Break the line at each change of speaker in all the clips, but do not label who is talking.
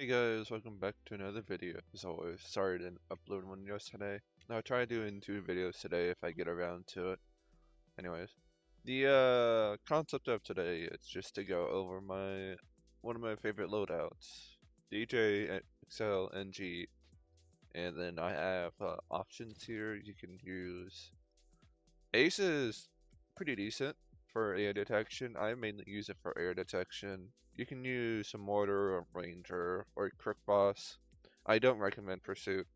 Hey guys, welcome back to another video. As always, sorry I didn't upload one yesterday. I'll try doing 2 videos today if I get around to it. Anyways, the concept of today is just to go over one of my favorite loadouts, DJ, XL, NG, and then I have options here. You can use Ace is pretty decent for air detection. I mainly use it for air detection. You can use a mortar, a ranger, or a crook boss. I don't recommend pursuit.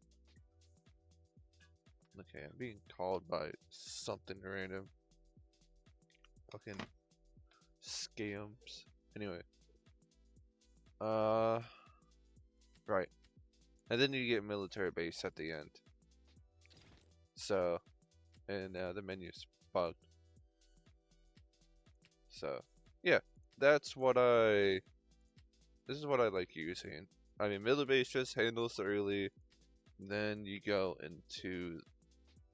Okay, I'm being called by something random. Fucking scams. Anyway, uh, right. And then you get military base at the end. So, and the menu's bugged. So, yeah, that's what I. This is what I like using. I mean, military base just handles the early. Then you go into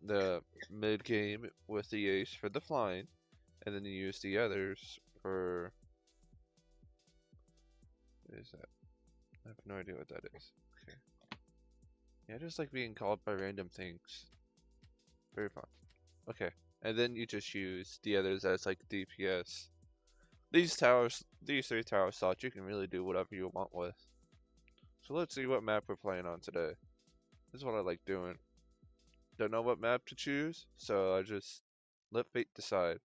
the mid game with the ace for the flying, and then you use the others for. What is that? I have no idea what that is. Okay. Yeah, I just like being called by random things. Very fun. Okay. And then you just use the others as like DPS. These 3 tower slots, you can really do whatever you want with. So let's see what map we're playing on today. This is what I like doing. Don't know what map to choose, so I just let fate decide.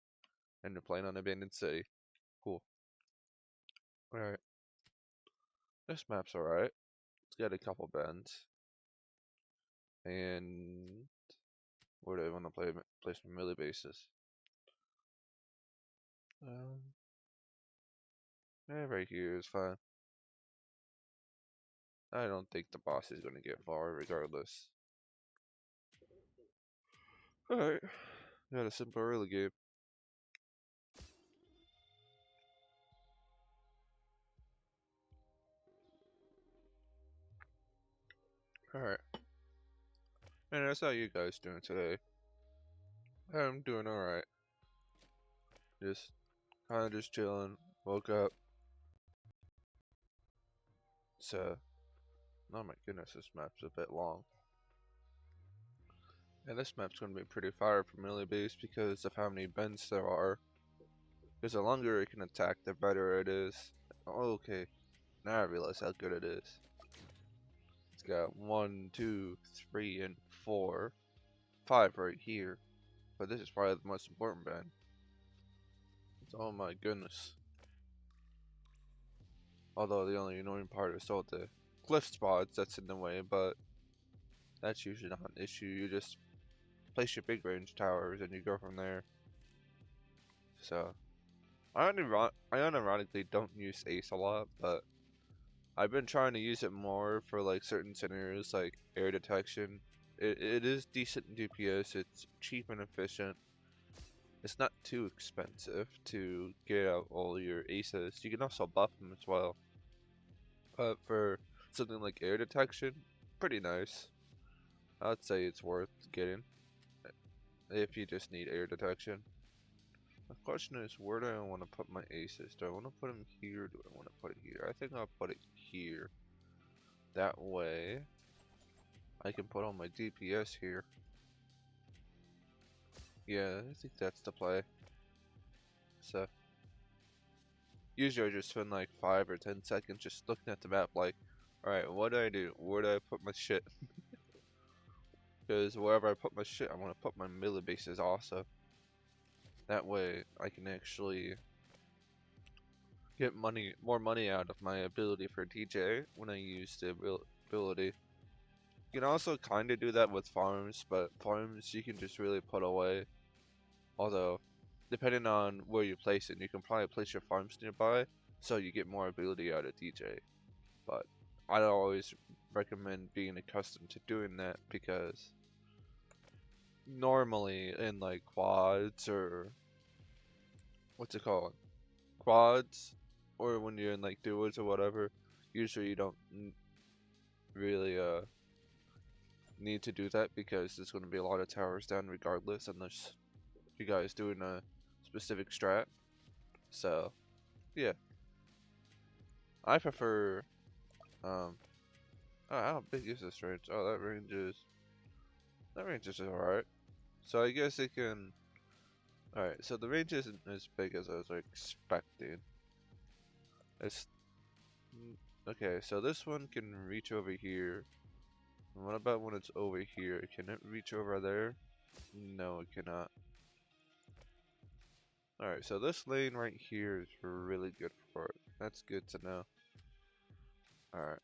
And we're playing on Abandoned City. Cool. Alright. This map's alright. It's got a couple bends. And where do I want to place my melee bases? Right here is fine. I don't think the boss is going to get far regardless. Alright. Got a simple early game. Alright. And that's how you guys doing today. I'm doing alright. Just kinda just chilling. Woke up. So oh my goodness, this map's a bit long. And this map's gonna be pretty fire for melee base because of how many bends there are. Because the longer it can attack, the better it is. Okay, now I realize how good it is. It's got 1, 2, 3, and 4, 5 right here. But this is probably the most important bend. Oh my goodness. Although the only annoying part is all the cliff spots that's in the way, but that's usually not an issue. You just place your big range towers and you go from there. So I unironically don't use Ace a lot, but I've been trying to use it more for like certain scenarios like air detection. It is decent in DPS, it's cheap and efficient. It's not too expensive to get out all your aces. You can also buff them as well. But for something like air detection, pretty nice. I'd say it's worth getting if you just need air detection. The question is, where do I want to put my aces? Do I want to put them here? Do I want to put it here? I think I'll put it here. That way, I can put all my DPS here. Yeah, I think that's the play. So, usually I just spend like 5 or 10 seconds just looking at the map like, alright, what do I do? Where do I put my shit? Because wherever I put my shit, I want to put my melee bases also. That way, I can actually get more money out of my ability for DJ when I use the ability. You can also kind of do that with farms, but farms you can just really put away. Although, depending on where you place it, you can probably place your farms nearby, so you get more ability out of DJ. But I always recommend being accustomed to doing that because normally in like quads or what's it called? Quads, or when you're in like duos or whatever, usually you don't really need to do that because there's going to be a lot of towers down regardless unless you guys doing a specific strat. So yeah, I prefer Um, oh, how big is this range? Oh, that range is alright. So I guess it can. Alright, so the range isn't as big as I was expecting. It's okay. So this one can reach over here. And what about when it's over here? Can it reach over there? No, it cannot. Alright, so this lane right here is really good for it. That's good to know. Alright.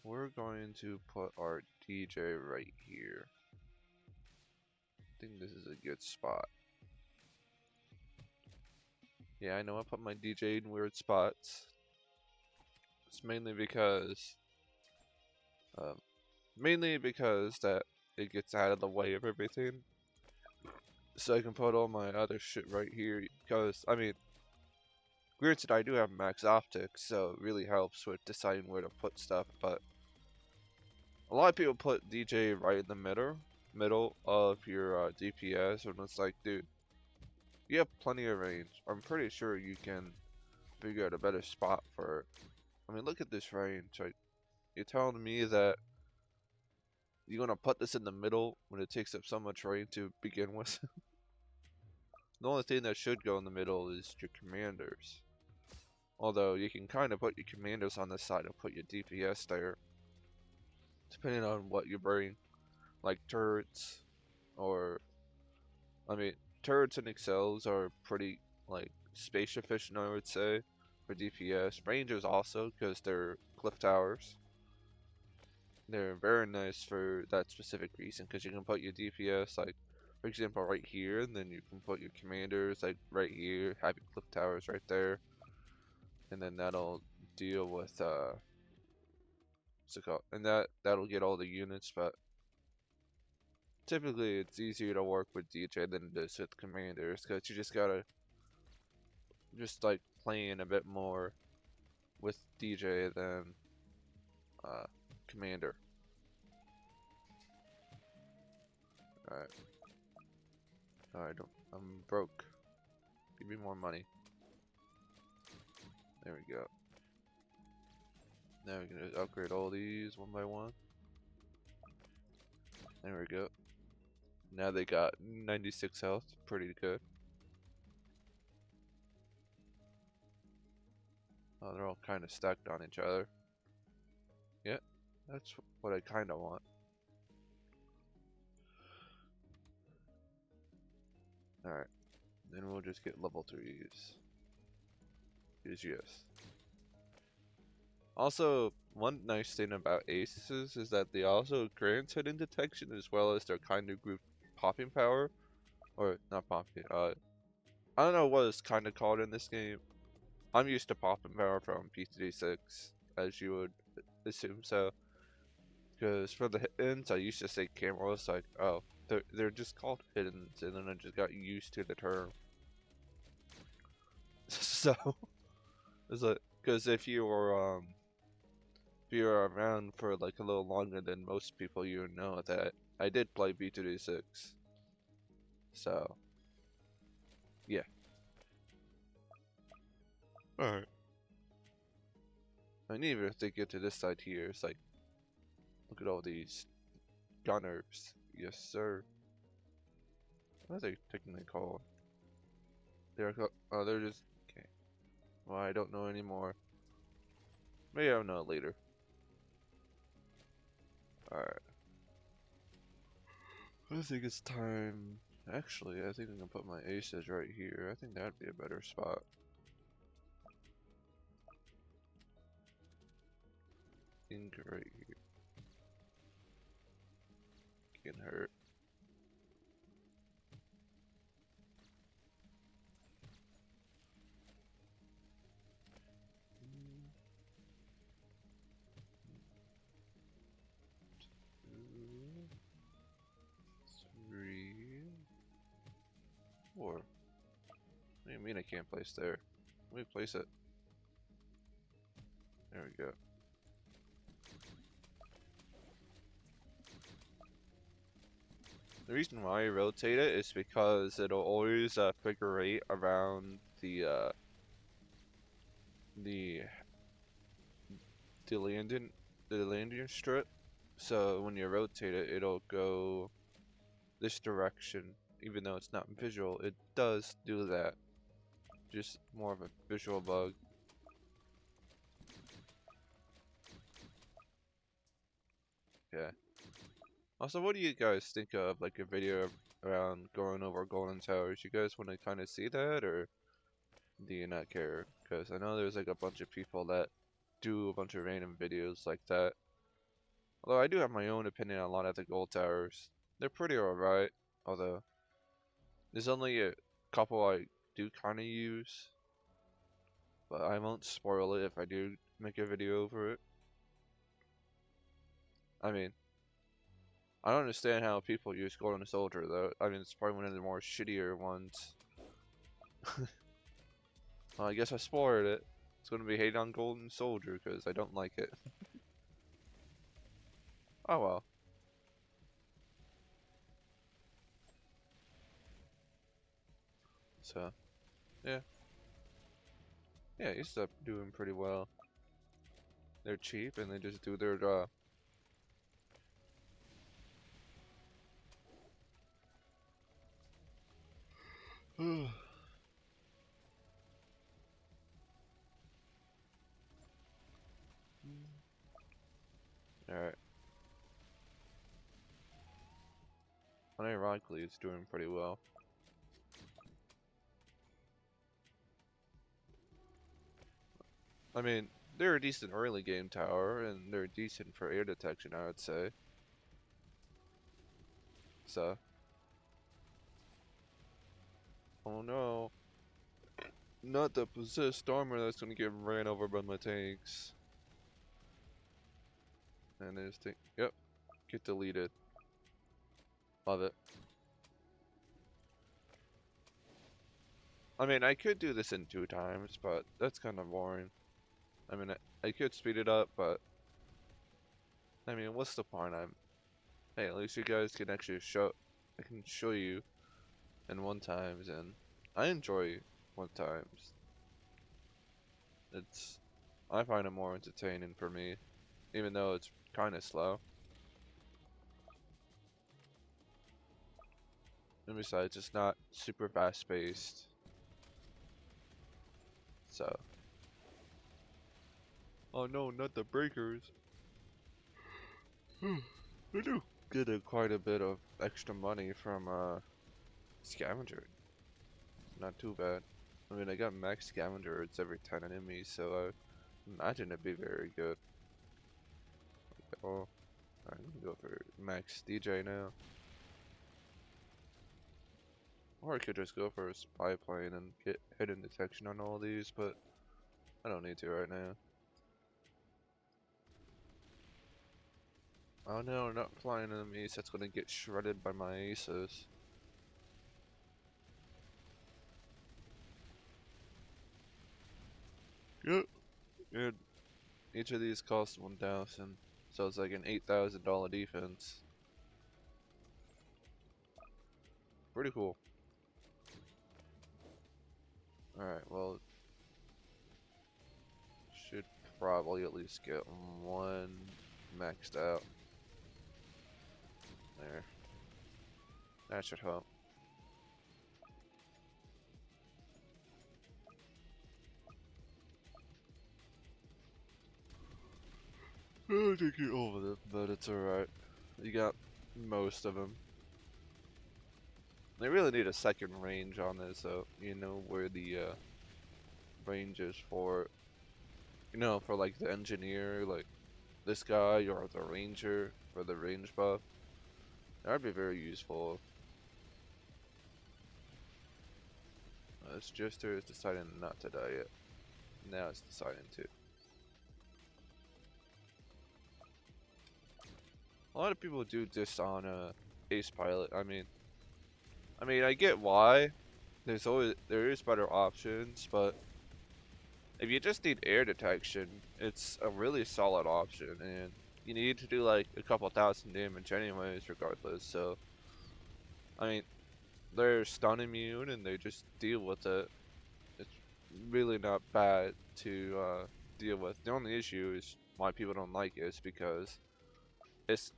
We're going to put our DJ right here. I think this is a good spot. Yeah, I know I put my DJ in weird spots. It's mainly because that it gets out of the way of everything. So I can put all my other shit right here. Because, I mean, granted I do have max optics, so it really helps with deciding where to put stuff, but a lot of people put DJ right in the middle of your DPS, and it's like, dude, you have plenty of range. I'm pretty sure you can figure out a better spot for it. I mean, look at this range. Like, you're telling me that you're gonna put this in the middle when it takes up so much range to begin with? The only thing that should go in the middle is your commanders. Although you can kind of put your commanders on this side and put your DPS there, depending on what you bring, like turrets, or I mean, turrets and excels are pretty like space efficient, I would say, for DPS. Rangers also, because they're cliff towers. They're very nice for that specific reason, because you can put your DPS like, for example, right here, and then you can put your commanders like right here, have your cliff towers right there, and then that'll deal with what's it called? And that'll get all the units, but typically it's easier to work with DJ than it is with commanders, because you just gotta just like playing a bit more with DJ than commander. Alright. Alright, I'm broke. Give me more money. There we go. Now we're gonna upgrade all these one by one. There we go. Now they got 96 health. Pretty good. Oh, they're all kind of stacked on each other. Yeah, that's what I kind of want. Alright. Then we'll just get level 3s. Yes. Also, one nice thing about aces is that they also grant hidden detection as well as their kind of group popping power. Or, not popping, I don't know what it's kind of called in this game. I'm used to popping power from P36, as you would assume so. Because for the hiddens, I used to say cameras, like, oh, they're just called hiddens, and then I just got used to the term. So, it's like, because if you were around for like a little longer than most people, you know that I did play B2D6. So, yeah. Alright. And even if they get to this side here, it's like, look at all these gunners. Yes, sir. What are they technically called? They're just, okay. Well, I don't know anymore. Maybe I'll know later. Alright. I think it's time. Actually, I think I'm gonna put my aces right here. I think that'd be a better spot. Think right here. Can hurt. Four. What do you mean I can't place there? Let me place it. There we go. The reason why I rotate it is because it'll always figure eight around the the landing strip. So when you rotate it, it'll go this direction. Even though it's not visual, it does do that. Just more of a visual bug. Yeah. Also, what do you guys think of like a video around going over Golden Towers? You guys want to kind of see that, or do you not care? Because I know there's like a bunch of people that do a bunch of random videos like that. Although I do have my own opinion on a lot of the gold towers. They're pretty alright. Although there's only a couple I do kind of use, but I won't spoil it if I do make a video over it. I mean, I don't understand how people use Golden Soldier though. I mean, it's probably one of the more shittier ones. Well, I guess I spoiled it. It's gonna be hate on Golden Soldier because I don't like it. Oh well. So, yeah. Yeah, he's up doing pretty well. They're cheap and they just do their job. Alright. Unironically, it's doing pretty well. I mean, they're a decent early game tower, and they're decent for air detection, I would say. So. Oh no. Not the possessed armor that's gonna get ran over by my tanks. And there's thing. Yep. Get deleted. Love it. I mean, I could do this in 2 times, but that's kind of boring. I mean, I could speed it up, but I mean, what's the point? Hey, at least you guys can actually I can show you in 1 times, and I enjoy 1 times. I find it more entertaining for me, even though it's kind of slow. And besides, it's not super fast paced. So. Oh no, not the breakers. I do get quite a bit of extra money from scavenger. Not too bad. I mean, I got max scavenger, it's every 10 enemies, so I imagine it'd be very good. Oh, I'm gonna go for max DJ now. Or I could just go for a spy plane and get hidden detection on all these, but I don't need to right now. Oh no, not flying enemies, that's gonna get shredded by my aces. Yep. And each of these costs 1,000, so it's like an $8,000 defense. Pretty cool. Alright, well, should probably at least get 1 maxed out. There. That should help. I think you're over it, but it's alright. You got most of them. They really need a second range on this, so you know where the range is for, you know, for like the engineer, like this guy, or the ranger for the range buff. That'd be very useful. This Jester is deciding not to die yet. Now it's deciding to. A lot of people do this on Ace Pilot. I mean, I get why. There is better options, but if you just need air detection, it's a really solid option, and you need to do like a couple thousand damage anyways, regardless. So, I mean, they're stun immune and they just deal with it. It's really not bad to deal with. The only issue is why people don't like it is because it's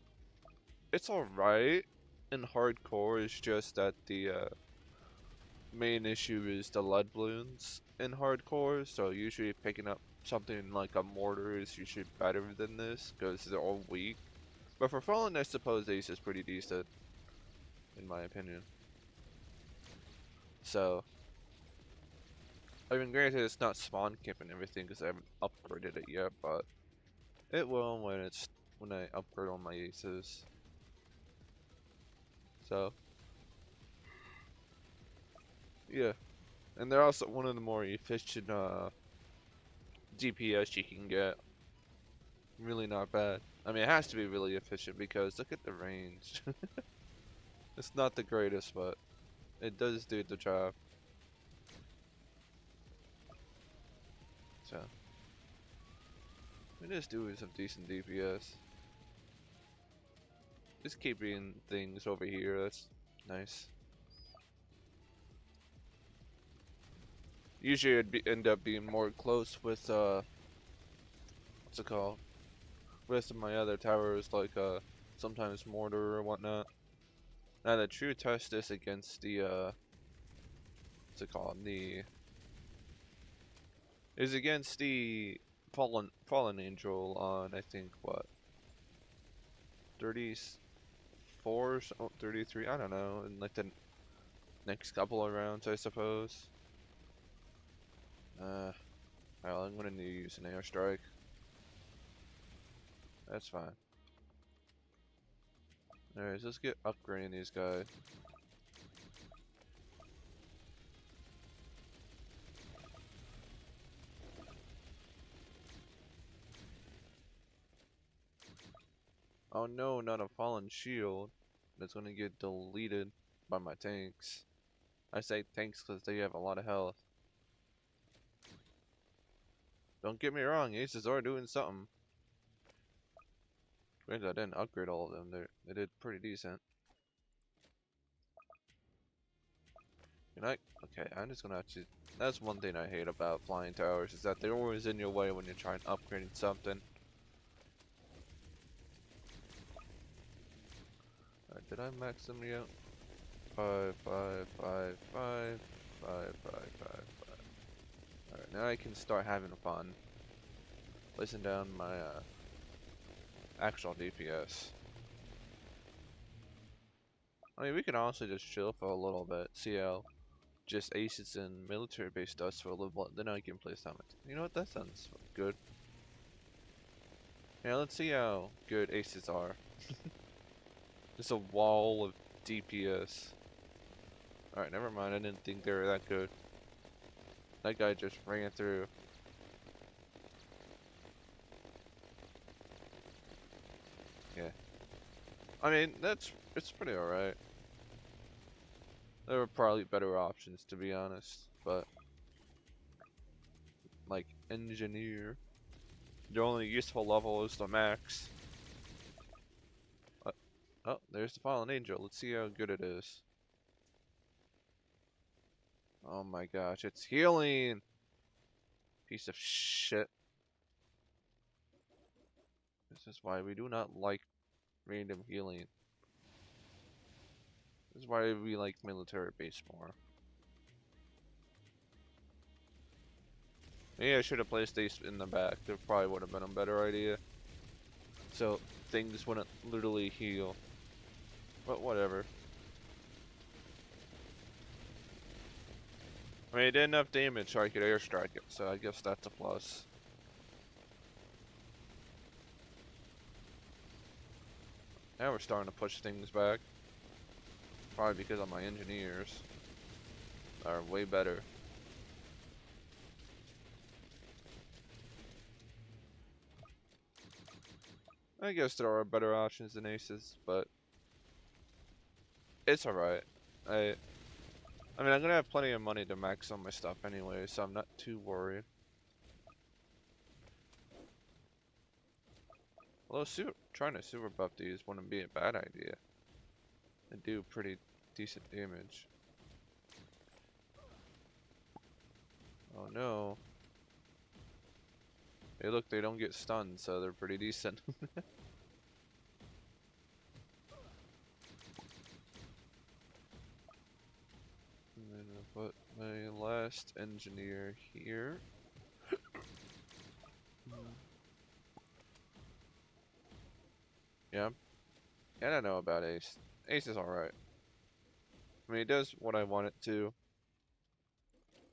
it's alright in hardcore. It's just that the main issue is the lead balloons in hardcore. So usually picking up something like a mortar is usually better than this because they're all weak. But for Fallen, I suppose Ace is pretty decent, in my opinion. So, I mean, granted, it's not spawn camp and everything because I haven't upgraded it yet, but it will when I upgrade all my aces. So, yeah, and they're also one of the more efficient DPS you can get. Really not bad. I mean, it has to be really efficient because look at the range. It's not the greatest, but it does do the job. So, it is doing some decent DPS. Just keeping things over here, that's nice. Usually it'd end up being more close with, what's it called? With my other towers, like, sometimes mortar or whatnot. Now the true test is against the, what's it called? Is against the Fallen Angel on, I think, what? 34, 33, I don't know, in like the next couple of rounds, I suppose. Well, I'm gonna need to use an airstrike. That's fine. Anyways, let's get upgrading these guys. Oh no, not a fallen shield. That's gonna get deleted by my tanks. I say tanks because they have a lot of health. Don't get me wrong, aces are doing something. Granted, I didn't upgrade all of them. They did pretty decent. Good night. Okay, I'm just gonna have to. That's one thing I hate about flying towers is that they're always in your way when you're trying upgrading something. Alright, did I max them yet? 5, 5, 5, 5, 5, 5, 5, 5. Alright, now I can start having fun. Placing down my actual DPS. I mean, we can honestly just chill for a little bit, see how just aces and military base does for a little bit, then I can place down it. You know what, that sounds good. Yeah, let's see how good aces are. Just a wall of DPS. Alright, never mind, I didn't think they were that good. That guy just ran through. Yeah. I mean, it's pretty alright. There were probably better options, to be honest, but like engineer, the only useful level is the max. Oh, there's the fallen angel. Let's see how good it is. Oh my gosh, it's healing. Piece of shit. This is why we do not like random healing. This is why we like military base more. Maybe I should have placed these in the back. That probably would have been a better idea. So things wouldn't literally heal. But whatever. I mean, it did enough damage so I could airstrike it, so I guess that's a plus. Now we're starting to push things back. Probably because of my engineers are way better. I guess there are better options than aces, but it's alright. I mean, I'm gonna have plenty of money to max on my stuff anyway, so I'm not too worried. Although trying to super buff these wouldn't be a bad idea. They do pretty decent damage. Oh no. Hey, look, they don't get stunned, so they're pretty decent. And then I'll put my last engineer here. Yeah, I don't know about Ace. Ace is alright. I mean, it does what I want it to.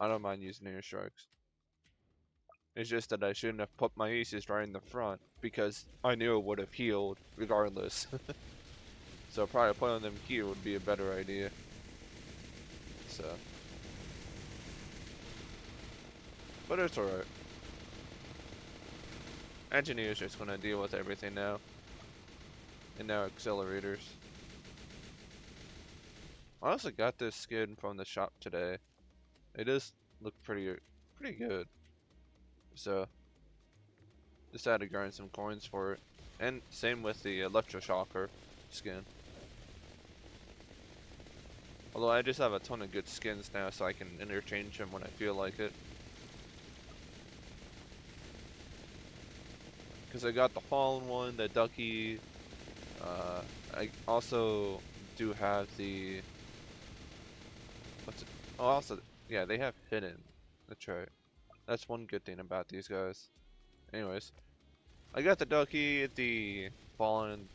I don't mind using airstrikes. It's just that I shouldn't have put my aces right in the front because I knew it would have healed regardless. So probably putting them here would be a better idea. So, but it's alright. Engineers just gonna deal with everything now. And now accelerators. I also got this skin from the shop today. It does look pretty good. So just had to grind some coins for it. And same with the electroshocker skin. Although I just have a ton of good skins now, so I can interchange them when I feel like it. Because I got the fallen one, the ducky. I also do have the what's it? Oh, also yeah, they have hidden. That's right. That's one good thing about these guys. Anyways, I got the ducky, the fallen,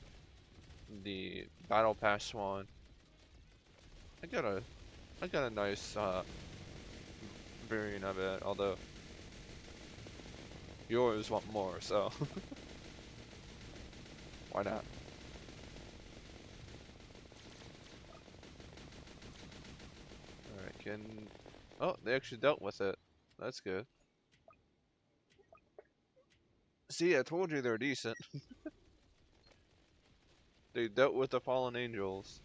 the battle pass one. I got a nice variant of it, although you always want more, so why not? Alright, can oh, they actually dealt with it. That's good. See, I told you they're decent. They dealt with the fallen angels.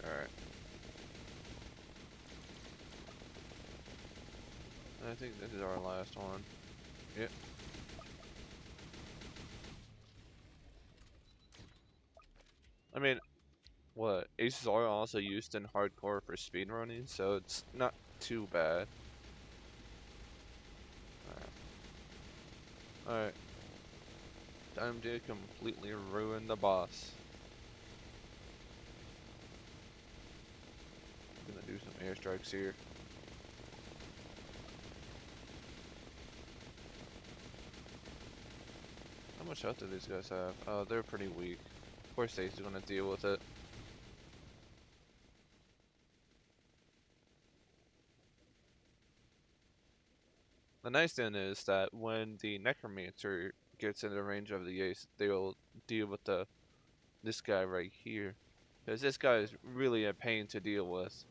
Alright. I think this is our last one. Yep. I mean, what? Aces are also used in hardcore for speedrunning, so it's not too bad. Alright. Time to completely ruin the boss. I'm gonna do some airstrikes here. How much health do these guys have? Oh, they're pretty weak. Of course Ace is gonna deal with it. The nice thing is that when the Necromancer gets in the range of the Ace, they'll deal with this guy right here. Because this guy is really a pain to deal with.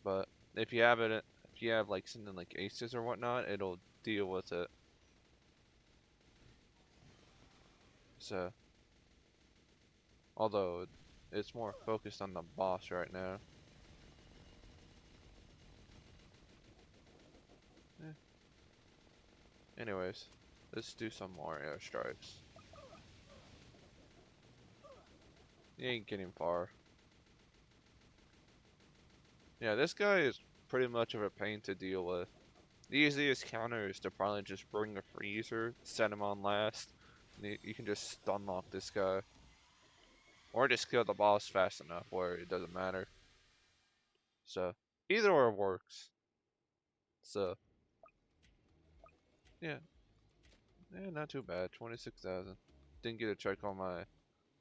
But if you have it, if you have like something like Aces or whatnot, it'll deal with it. So, although it's more focused on the boss right now. Eh. Anyways, let's do some more airstrikes. You ain't getting far. Yeah, this guy is pretty much of a pain to deal with. The easiest counter is to probably just bring a freezer, set him on last, and you can just stun lock this guy. Or just kill the boss fast enough where it doesn't matter. So, either or works. So, yeah. Yeah, not too bad. 26,000. Didn't get a check on my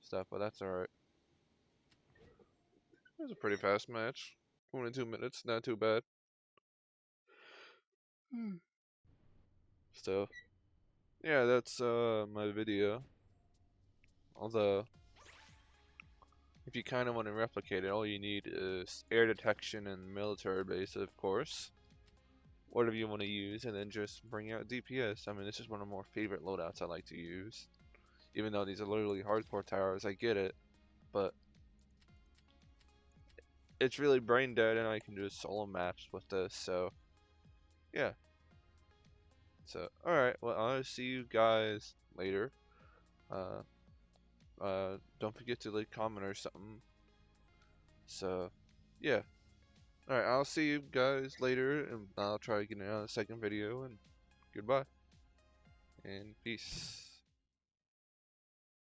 stuff, but that's alright. It was a pretty fast match. 22 minutes, not too bad. So, yeah, that's my video. Although, if you kind of want to replicate it, all you need is air detection and military base, of course. Whatever you want to use, and then just bring out DPS. I mean, this is one of my more favorite loadouts I like to use. Even though these are literally hardcore towers, I get it. But it's really brain dead, and I can do solo maps with this, so yeah. So, alright, well, I'll see you guys later. Uh, don't forget to like, comment or something. So, yeah. Alright, I'll see you guys later, and I'll try getting out a second video, and goodbye. And peace.